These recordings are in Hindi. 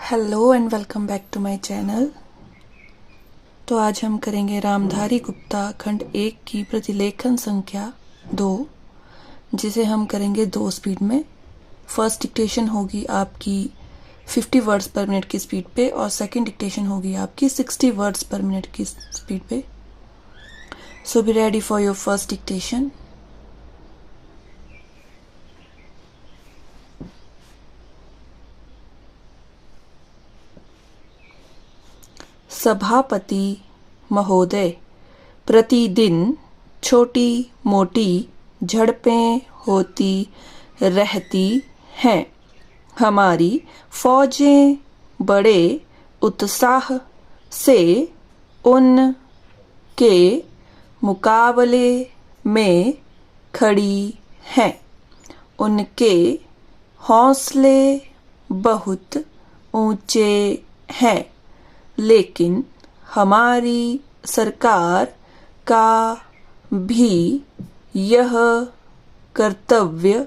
Hello and welcome back to my channel. तो आज हम करेंगे रामधारी गुप्ता खंड 1 की प्रतिलेखन संख्या 2, जिसे हम करेंगे 2 स्पीड में। फर्स्ट डिक्टेशन होगी आपकी 50 वर्ड्स पर मिनट की स्पीड पे और सेकंड डिक्टेशन होगी आपकी 60 वर्ड्स पर मिनट की स्पीड पे। So be ready for your first dictation. सभापति महोदय, प्रतिदिन छोटी मोटी झड़पें होती रहती हैं। हमारी फौजें बड़े उत्साह से उनके मुकाबले में खड़ी हैं। उनके हौसले बहुत ऊंचे हैं, लेकिन हमारी सरकार का भी यह कर्तव्य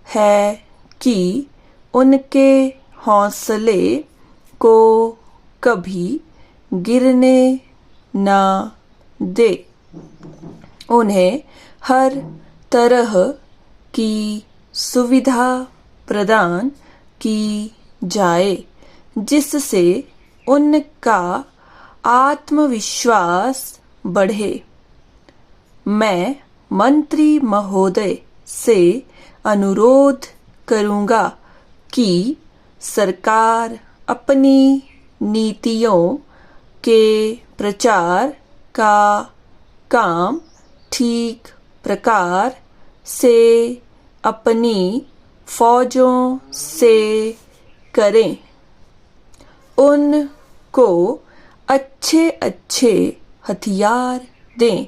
है कि उनके हौसले को कभी गिरने ना दे। उन्हें हर तरह की सुविधा प्रदान की जाए, जिससे उनका आत्मविश्वास बढ़े। मैं मंत्री महोदय से अनुरोध करूंगा कि सरकार अपनी नीतियों के प्रचार का काम ठीक प्रकार से अपनी फौजों से करें। उनको अच्छे अच्छे हथियार दें।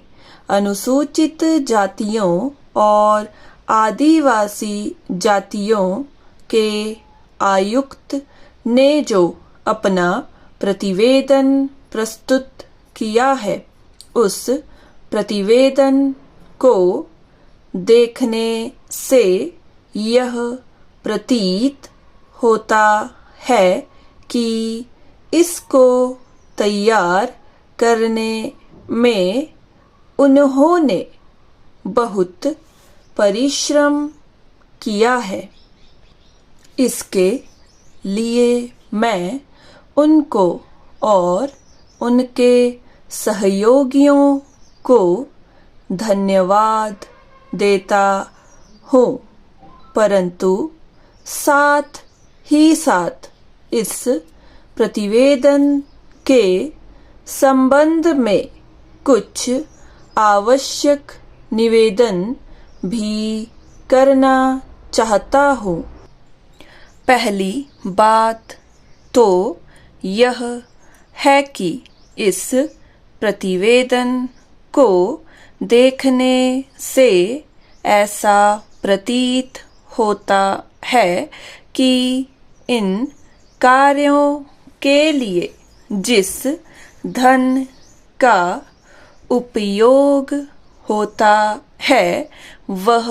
अनुसूचित जातियों और आदिवासी जातियों के आयुक्त ने जो अपना प्रतिवेदन प्रस्तुत किया है, उस प्रतिवेदन को देखने से यह प्रतीत होता है कि इसको तैयार करने में उन्होंने बहुत परिश्रम किया है। इसके लिए मैं उनको और उनके सहयोगियों को धन्यवाद देता हूँ, परंतु साथ ही साथ इस प्रतिवेदन के संबंध में कुछ आवश्यक निवेदन भी करना चाहता हूँ। पहली बात तो यह है कि इस प्रतिवेदन को देखने से ऐसा प्रतीत होता है कि इन कार्यों के लिए जिस धन का उपयोग होता है, वह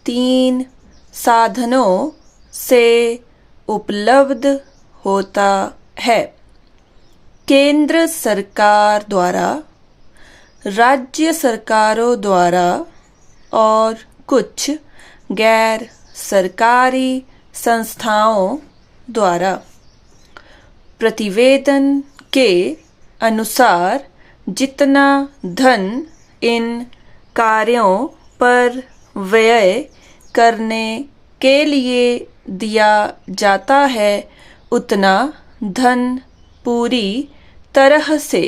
3 साधनों से उपलब्ध होता है। केंद्र सरकार द्वारा, राज्य सरकारों द्वारा और कुछ गैर सरकारी संस्थाओं द्वारा। प्रतिवेदन के अनुसार जितना धन इन कार्यों पर व्यय करने के लिए दिया जाता है, उतना धन पूरी तरह से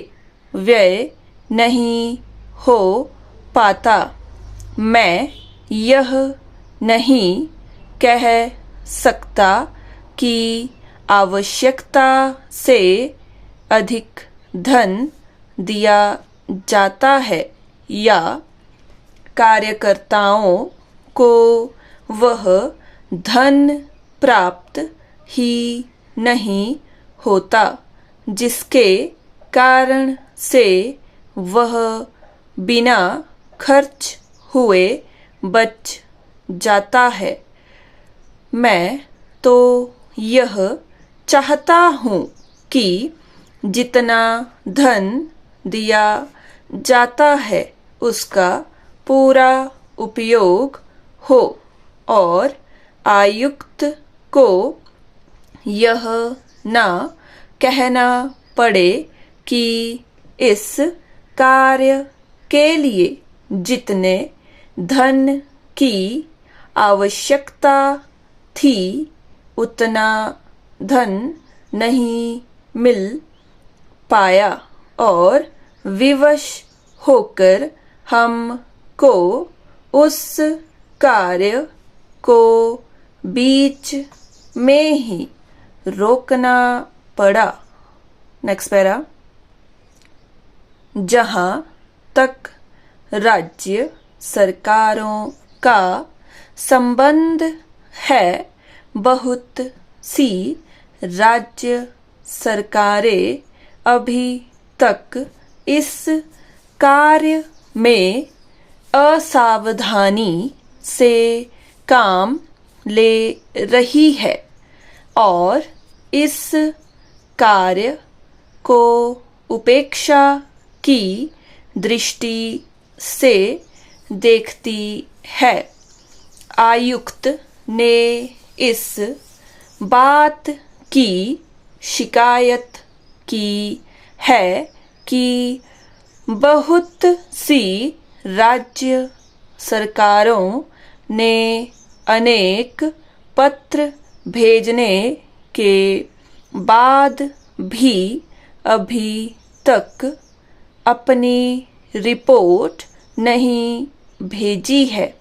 व्यय नहीं हो पाता। मैं यह नहीं कह सकता कि आवश्यकता से अधिक धन दिया जाता है या कार्यकर्ताओं को वह धन प्राप्त ही नहीं होता, जिसके कारण से वह बिना खर्च हुए बच जाता है। मैं तो यह चाहता हूँ कि जितना धन दिया जाता है उसका पूरा उपयोग हो और आयुक्त को यह ना कहना पड़े कि इस कार्य के लिए जितने धन की आवश्यकता थी उतना धन नहीं मिल पाया और विवश होकर हमको उस कार्य को बीच में ही रोकना पड़ा। Next para. जहाँ तक राज्य सरकारों का संबंध है बहुत सी राज्य सरकारें अभी तक इस कार्य में असावधानी से काम ले रही है और इस कार्य को उपेक्षा की दृष्टि से देखती है। आयुक्त ने इस बात की शिकायत की है कि बहुत सी राज्य सरकारों ने अनेक पत्र भेजने के बाद भी अभी तक अपनी रिपोर्ट नहीं भेजी है।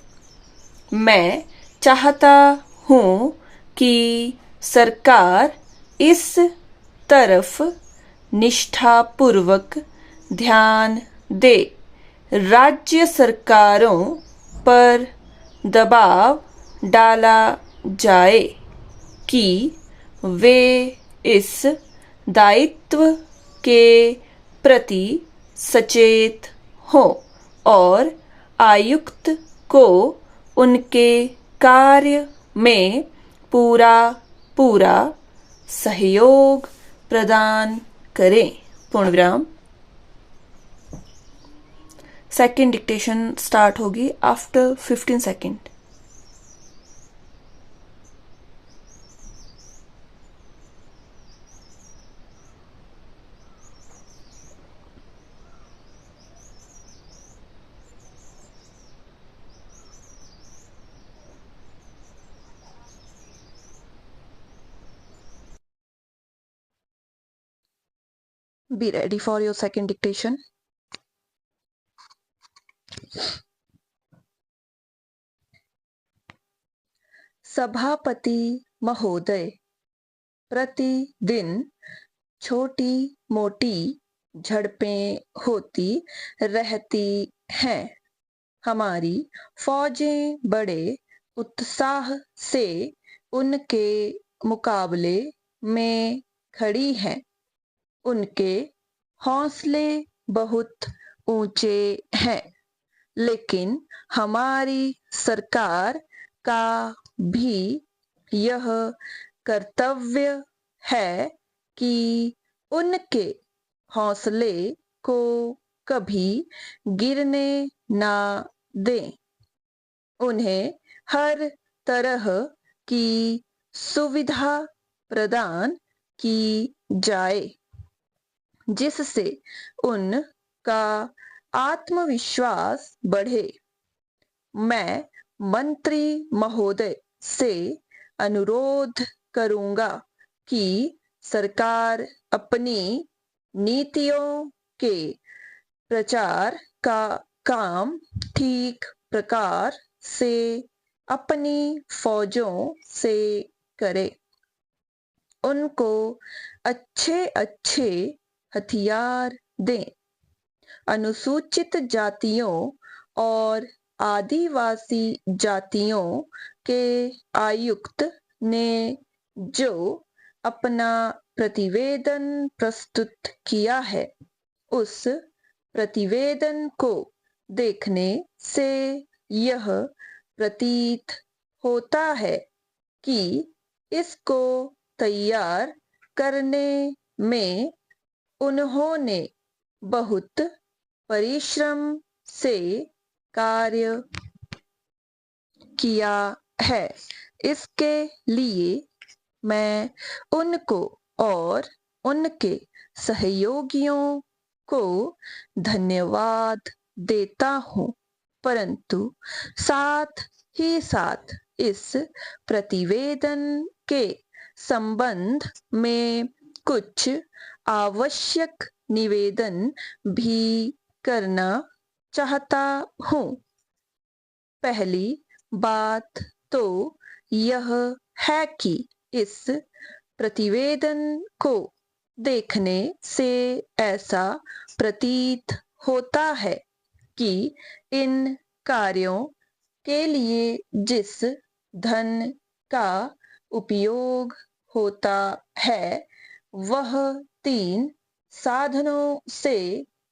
मैं चाहता हूँ कि सरकार इस तरफ निष्ठापूर्वक ध्यान दे। राज्य सरकारों पर दबाव डाला जाए कि वे इस दायित्व के प्रति सचेत हों और आयुक्त को उनके कार्य में पूरा पूरा सहयोग प्रदान करें। पूर्ण विराम। सेकेंड डिक्टेशन स्टार्ट होगी after 15 second. Be ready for your second dictation. सभापति महोदय, प्रतिदिन छोटी मोटी झड़पें होती रहती हैं। हमारी फौजें बड़े उत्साह से उनके मुकाबले में खड़ी हैं। उनके हौसले बहुत ऊंचे हैं, लेकिन हमारी सरकार का भी यह कर्तव्य है कि उनके हौसले को कभी गिरने ना दें। उन्हें हर तरह की सुविधा प्रदान की जाए जिससे उनका आत्मविश्वास बढ़े। मैं मंत्री महोदय से अनुरोध करूंगा कि सरकार अपनी नीतियों के प्रचार का काम ठीक प्रकार से अपनी फौजों से करे। उनको अच्छे अच्छे हथियार दें। अनुसूचित जातियों और आदिवासी जातियों के आयुक्त ने जो अपना प्रतिवेदन प्रस्तुत किया है, उस प्रतिवेदन को देखने से यह प्रतीत होता है कि इसको तैयार करने में उन्होंने बहुत परिश्रम से कार्य किया है। इसके लिए मैं उनको और उनके सहयोगियों को धन्यवाद देता हूँ, परंतु साथ ही साथ इस प्रतिवेदन के संबंध में कुछ आवश्यक निवेदन भी करना चाहता हूँ। पहली बात तो यह है कि इस प्रतिवेदन को देखने से ऐसा प्रतीत होता है कि इन कार्यों के लिए जिस धन का उपयोग होता है वह 3 साधनों से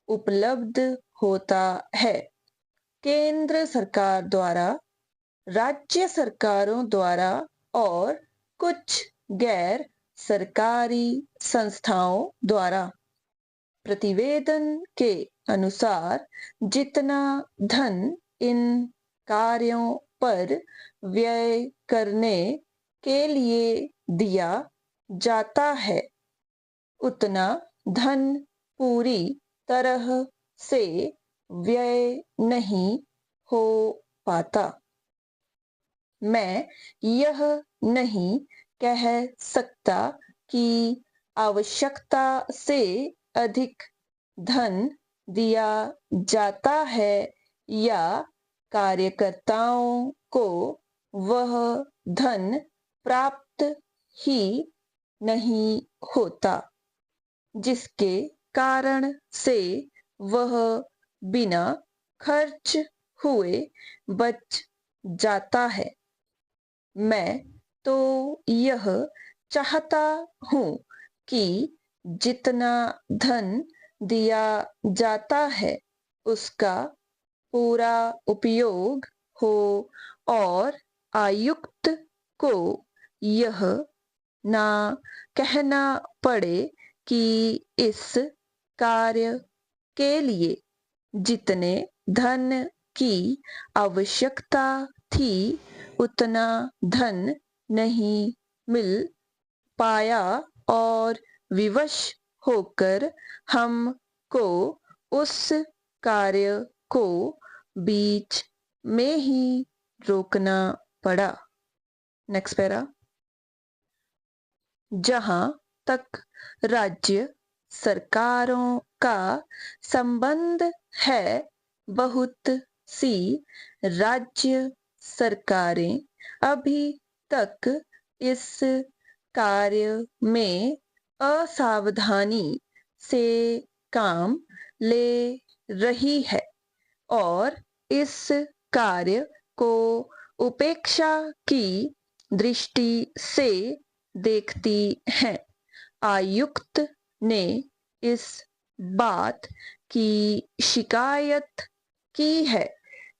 उपलब्ध होता है। केंद्र सरकार द्वारा, राज्य सरकारों द्वारा और कुछ गैर सरकारी संस्थाओं द्वारा। प्रतिवेदन के अनुसार जितना धन इन कार्यों पर व्यय करने के लिए दिया जाता है, उतना धन पूरी तरह से व्यय नहीं हो पाता। मैं यह नहीं कह सकता कि आवश्यकता से अधिक धन दिया जाता है या कार्यकर्ताओं को वह धन प्राप्त ही नहीं होता, जिसके कारण से वह बिना खर्च हुए बच जाता है। मैं तो यह चाहता हूँ कि जितना धन दिया जाता है उसका पूरा उपयोग हो और आयुक्त को यह ना कहना पड़े कि इस कार्य के लिए जितने धन की आवश्यकता थी उतना धन नहीं मिल पाया और विवश होकर हमको उस कार्य को बीच में ही रोकना पड़ा। Next para. जहां तक राज्य सरकारों का संबंध है, बहुत सी राज्य सरकारें अभी तक इस कार्य में असावधानी से काम ले रही है और इस कार्य को उपेक्षा की दृष्टि से देखती हैं। आयुक्त ने इस बात की शिकायत की है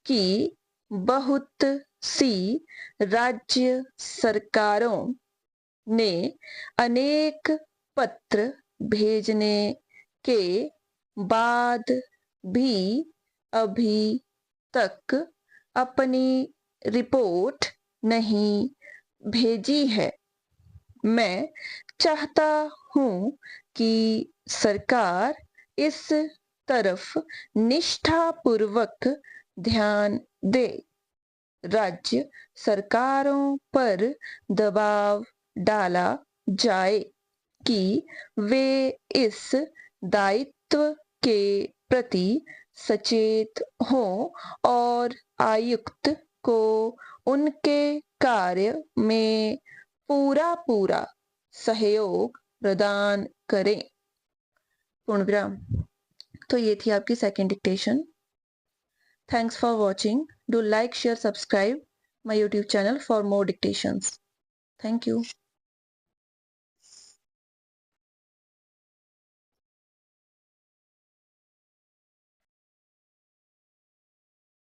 कि बहुत सी राज्य सरकारों ने अनेक पत्र भेजने के बाद भी अभी तक अपनी रिपोर्ट नहीं भेजी है। मैं चाहता हूँ कि सरकार इस तरफ निष्ठापूर्वक ध्यान दे। राज्य सरकारों पर दबाव डाला जाए कि वे इस दायित्व के प्रति सचेत हों और आयुक्त को उनके कार्य में पूरा सहयोग प्रदान करें। पूर्ण विराम। तो ये थी आपकी second dictation. Thanks for watching. Do like, share, subscribe my YouTube channel for more dictations. Thank you.